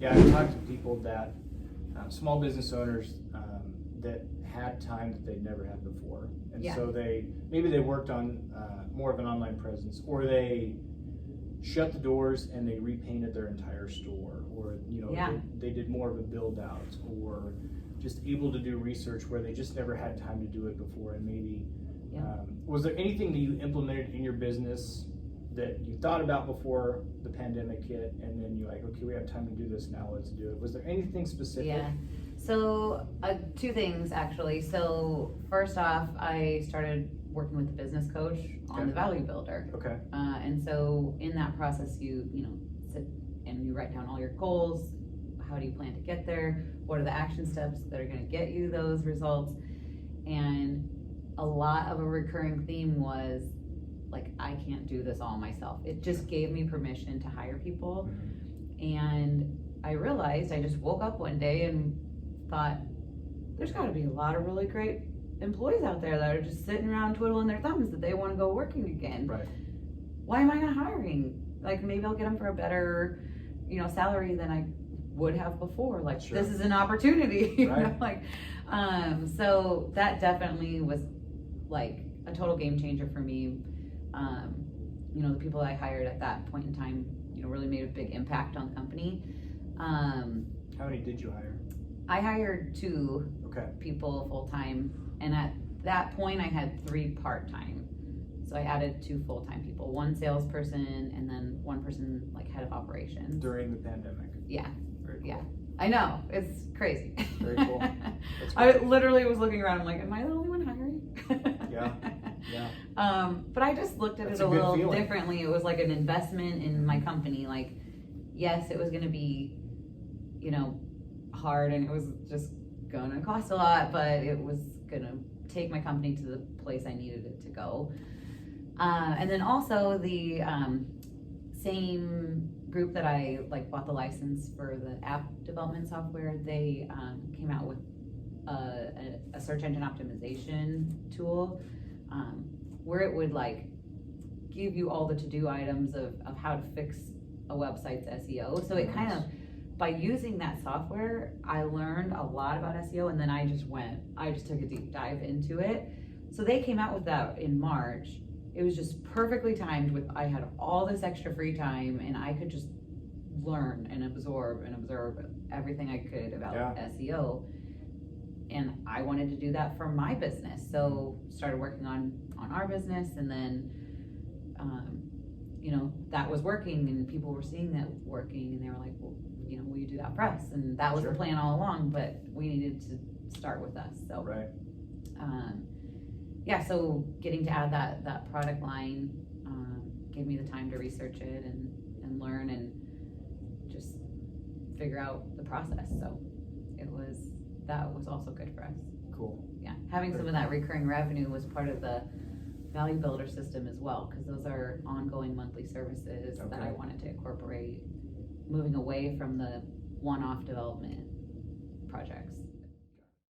Yeah, I've talked to people that, small business owners, that had time that they'd never had before. And Yeah. so maybe they worked on more of an online presence, or they shut the doors and they repainted their entire store, or Yeah. they did more of a build out, or just able to do research where they just never had time to do it before. And maybe was there anything that you implemented in your business that you thought about before the pandemic hit, and then you're like, okay, we have time to do this now, let's do it? Was there anything specific? Yeah. So two things actually. So first off, I started working with the business coach on the Value Builder. Okay. And so in that process, you sit and you write down all your goals. How do you plan to get there? What are the action steps that are going to get you those results? And a lot of a recurring theme was like, I can't do this all myself. It just gave me permission to hire people. Mm-hmm. And I realized, I just woke up one day and thought, there's got to be a lot of really great employees out there that are just sitting around twiddling their thumbs that they want to go working again. Right. Why am I not hiring? Like, maybe I'll get them for a better, salary than I would have before. Like, Sure. This is an opportunity. Right. So that definitely was like a total game changer for me. The people I hired at that point in time, really made a big impact on the company. How many did you hire? I hired 2 Okay. people full-time, and at that point I had 3 part-time. So I added 2 full-time people, 1 salesperson and then 1 person like head of operations. During the pandemic. Yeah. Very cool. Yeah. I know, it's crazy. Very cool. That's I cool. literally was looking around, I'm like, am I the only one hiring? Yeah. But I just looked at That's it a a good little feeling. differently. It was like an investment in my company. Like, yes, it was going to be, hard, and it was just going to cost a lot, but it was going to take my company to the place I needed it to go. And then also the same group that I bought the license for the app development software, they came out with a search engine optimization tool where it would give you all the to-do items of how to fix a website's SEO. So it kind of, by using that software, I learned a lot about SEO, and then I just took a deep dive into it. So they came out with that in March. It was just perfectly timed with, I had all this extra free time and I could just learn and absorb everything I could about SEO. And I wanted to do that for my business. So started working on our business, and then, that was working and people were seeing that working, and they were like, well, will you do that for us? And that was the plan all along, but we needed to start with us. So, right. So getting to add that product line gave me the time to research it and learn and just figure out the process. So that was also good for us. Cool. Yeah, having some of that recurring revenue was part of the Value Builder system as well, because those are ongoing monthly services that I wanted to incorporate, moving away from the one-off development projects.